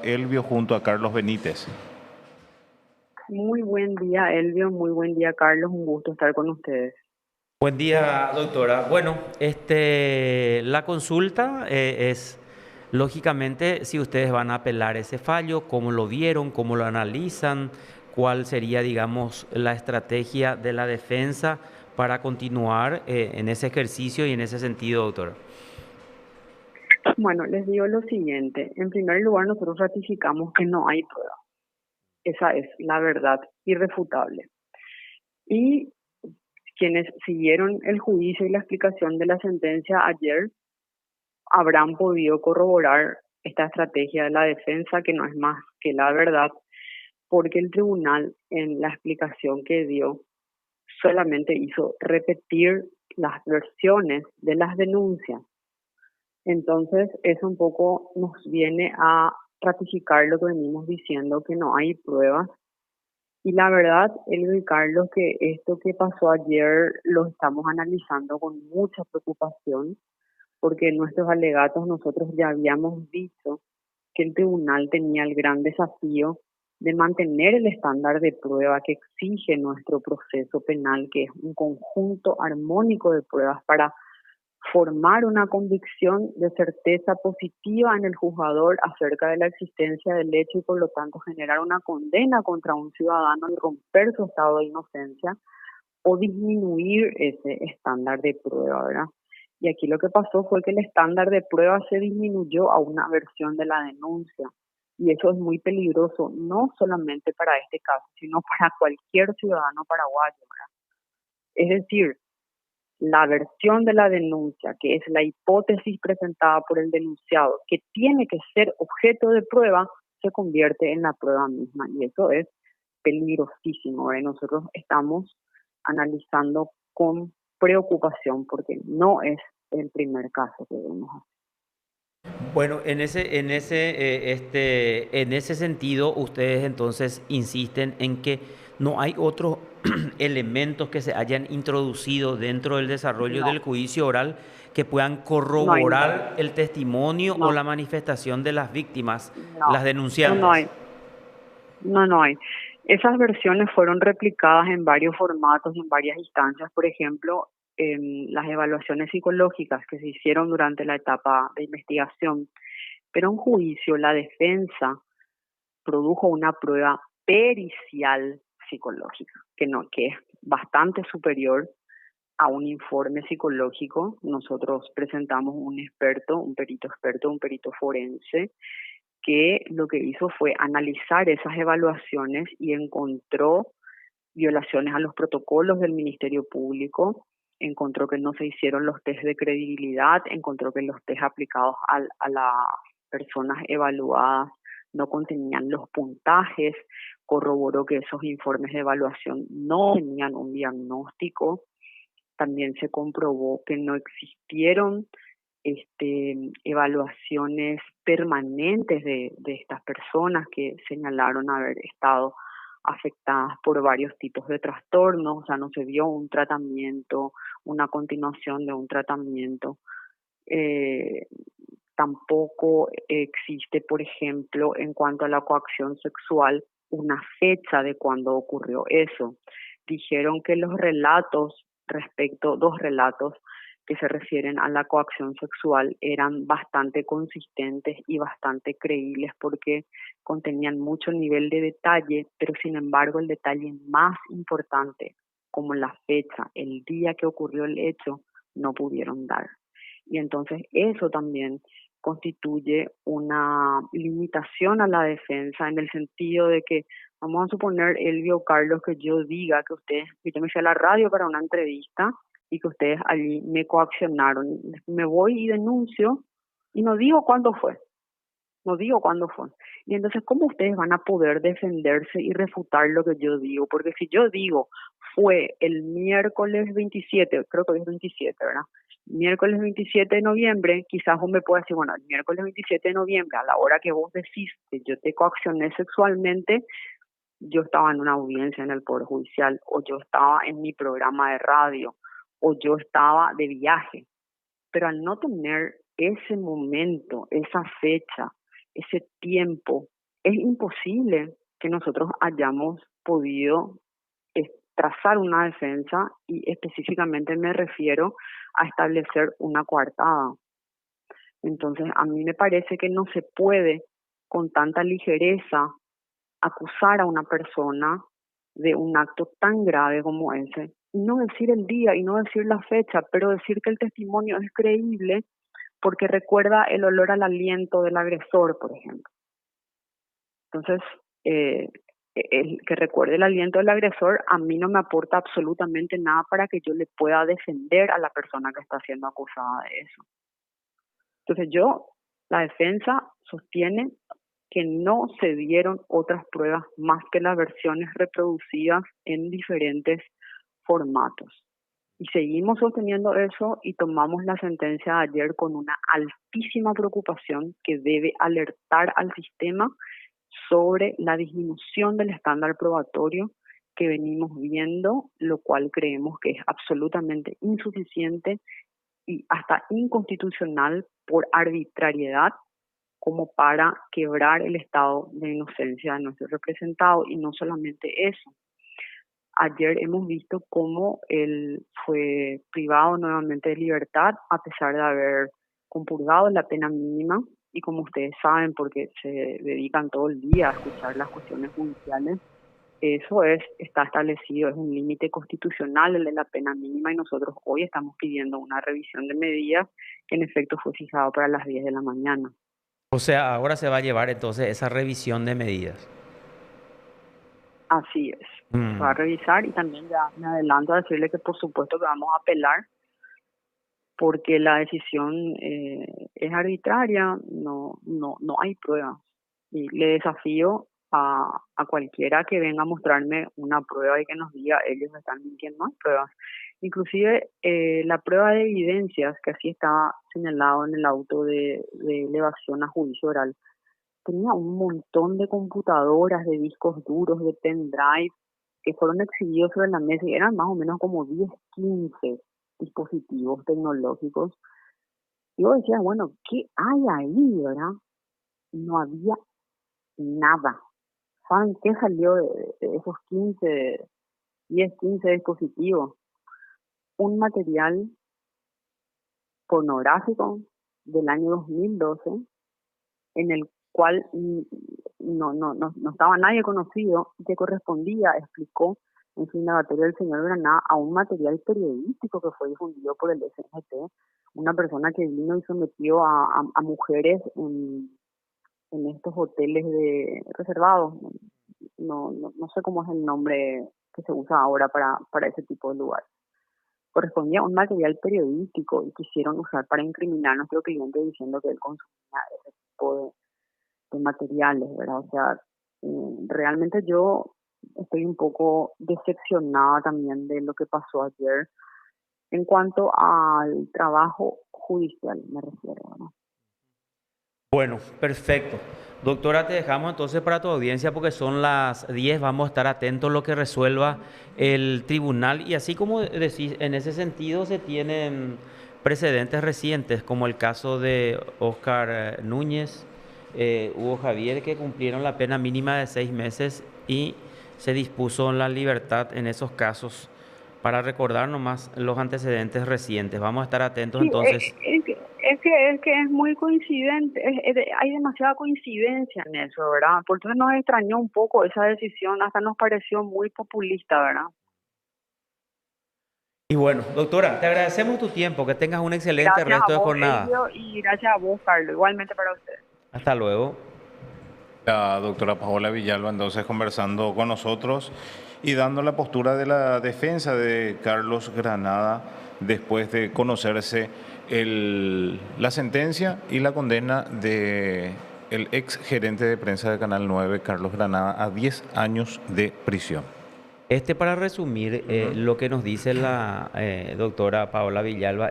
Elvio junto a Carlos Benítez. Muy buen día, Elvio. Muy buen día, Carlos. Un gusto estar con ustedes. Buen día, doctora. Bueno, la consulta es, lógicamente, si ustedes van a apelar ese fallo, cómo lo vieron, cómo lo analizan, cuál sería, digamos, la estrategia de la defensa para continuar en ese ejercicio y en ese sentido, doctora. Bueno, les digo lo siguiente. En primer lugar, nosotros ratificamos que no hay prueba. Esa es la verdad irrefutable. Y quienes siguieron el juicio y la explicación de la sentencia ayer habrán podido corroborar esta estrategia de la defensa, que no es más que la verdad, porque el tribunal, en la explicación que dio, solamente hizo repetir las versiones de las denuncias. Entonces, eso un poco nos viene a ratificar lo que venimos diciendo, que no hay pruebas. Y la verdad, Elvio y Carlos, que esto que pasó ayer lo estamos analizando con mucha preocupación, porque en nuestros alegatos nosotros ya habíamos dicho que el tribunal tenía el gran desafío de mantener el estándar de prueba que exige nuestro proceso penal, que es un conjunto armónico de pruebas para formar una convicción de certeza positiva en el juzgador acerca de la existencia del hecho y por lo tanto generar una condena contra un ciudadano y romper su estado de inocencia o disminuir ese estándar de prueba, ¿verdad? Y aquí lo que pasó fue que el estándar de prueba se disminuyó a una versión de la denuncia. Y eso es muy peligroso, no solamente para este caso, sino para cualquier ciudadano paraguayo, ¿verdad? Es decir, la versión de la denuncia, que es la hipótesis presentada por el denunciado, que tiene que ser objeto de prueba, se convierte en la prueba misma. Y eso es peligrosísimo, ¿eh? Nosotros estamos analizando con preocupación porque no es el primer caso que vemos. Bueno, en ese sentido, ustedes entonces insisten en que no hay otros elementos que se hayan introducido dentro del desarrollo del No, juicio oral que puedan no hay, corroborar el testimonio o la no, manifestación de las víctimas, las no, no denunciantes. hay, no hay. Esas versiones fueron replicadas en varios formatos y en varias instancias, por ejemplo, en las evaluaciones psicológicas que se hicieron durante la etapa de investigación. Pero en juicio, la defensa produjo una prueba pericial psicológica, que es bastante superior a un informe psicológico. Nosotros presentamos un experto, un perito forense, que lo que hizo fue analizar esas evaluaciones y encontró violaciones a los protocolos del Ministerio Público, encontró que no se hicieron los test de credibilidad, encontró que los test aplicados a las personas evaluadas no contenían los puntajes, corroboró que esos informes de evaluación no tenían un diagnóstico, también se comprobó que no existieron evaluaciones permanentes de estas personas que señalaron haber estado afectadas por varios tipos de trastornos, o sea, no se vio un tratamiento, una continuación de un tratamiento. Eh, Tampoco existe, por ejemplo, en cuanto a la coacción sexual, una fecha de cuando ocurrió eso. Dijeron que los relatos dos relatos que se refieren a la coacción sexual eran bastante consistentes y bastante creíbles porque contenían mucho nivel de detalle, pero sin embargo el detalle más importante, como la fecha, el día que ocurrió el hecho, no pudieron dar. Y entonces eso también constituye una limitación a la defensa en el sentido de que, vamos a suponer, Elvio o Carlos, que yo diga que yo me fui a la radio para una entrevista y que ustedes allí me coaccionaron. Me voy y denuncio y no digo cuándo fue. Y entonces, ¿cómo ustedes van a poder defenderse y refutar lo que yo digo? Porque si yo digo, fue el miércoles 27, creo que es 27, ¿verdad? Miércoles 27 de noviembre, quizás vos me puedas decir, bueno, el miércoles 27 de noviembre, a la hora que vos decís que yo te coaccioné sexualmente, yo estaba en una audiencia en el Poder Judicial, o yo estaba en mi programa de radio, o yo estaba de viaje. Pero al no tener ese momento, esa fecha, ese tiempo. Es imposible que nosotros hayamos podido trazar una defensa y específicamente me refiero a establecer una coartada. Entonces, a mí me parece que no se puede con tanta ligereza acusar a una persona de un acto tan grave como ese y no decir el día y no decir la fecha, pero decir que el testimonio es creíble porque recuerda el olor al aliento del agresor, por ejemplo. Entonces, el que recuerde el aliento del agresor a mí no me aporta absolutamente nada para que yo le pueda defender a la persona que está siendo acusada de eso. Entonces la defensa sostiene que no se dieron otras pruebas más que las versiones reproducidas en diferentes formatos. Y seguimos sosteniendo eso y tomamos la sentencia de ayer con una altísima preocupación que debe alertar al sistema sobre la disminución del estándar probatorio que venimos viendo, lo cual creemos que es absolutamente insuficiente y hasta inconstitucional por arbitrariedad como para quebrar el estado de inocencia de nuestro representado. Y no solamente eso. Ayer hemos visto cómo él fue privado nuevamente de libertad a pesar de haber compurgado la pena mínima y como ustedes saben, porque se dedican todo el día a escuchar las cuestiones judiciales, está establecido, es un límite constitucional el de la pena mínima y nosotros hoy estamos pidiendo una revisión de medidas que en efecto fue fijado para las 10 de la mañana. O sea, ahora se va a llevar entonces esa revisión de medidas. Así es, se va a revisar y también ya me adelanto a decirle que por supuesto que vamos a apelar porque la decisión es arbitraria, no hay pruebas. Y le desafío a cualquiera que venga a mostrarme una prueba y que nos diga ellos están mintiendo, más pruebas. Inclusive la prueba de evidencias, que así estaba señalado en el auto de elevación a juicio oral, tenía un montón de computadoras, de discos duros, de pendrive, que fueron exhibidos sobre la mesa y eran más o menos como 10, 15 dispositivos tecnológicos. Y yo decía, bueno, ¿qué hay ahí, verdad? No había nada. ¿Saben qué salió de esos 15, 10, 15 dispositivos? Un material pornográfico del año 2012 en el cual no estaba nadie conocido y que correspondía, explicó en su indagatoria el señor Granada, a un material periodístico que fue difundido por el SNT, una persona que vino y sometió a mujeres en estos hoteles reservados, no sé cómo es el nombre que se usa ahora para ese tipo de lugares. Correspondía a un material periodístico y quisieron usar para incriminar a nuestro cliente diciendo que él consumía ese tipo de materiales, ¿verdad? O sea, realmente yo estoy un poco decepcionada también de lo que pasó ayer en cuanto al trabajo judicial, me refiero, ¿no? Bueno, perfecto. Doctora, te dejamos entonces para tu audiencia porque son las 10. Vamos a estar atentos a lo que resuelva el tribunal. Y así como decís, en ese sentido se tienen precedentes recientes, como el caso de Oscar Núñez, Hugo Javier, que cumplieron la pena mínima de 6 meses y se dispuso la libertad en esos casos. Para recordar nomás los antecedentes recientes. Vamos a estar atentos Sí, entonces. es que es muy coincidente, hay demasiada coincidencia en eso, ¿verdad? Por eso nos extrañó un poco esa decisión, hasta nos pareció muy populista, ¿verdad? Y bueno, doctora, te agradecemos tu tiempo, que tengas un excelente Gracias a resto de vos, jornada. Elio, y gracias a vos, Carlos, igualmente para usted. Hasta luego. La doctora Paola Villalba entonces conversando con nosotros y dando la postura de la defensa de Carlos Granada después de conocerse la sentencia y la condena de el ex gerente de prensa de Canal 9, Carlos Granada, a 10 años de prisión. Para resumir, lo que nos dice la doctora Paola Villalba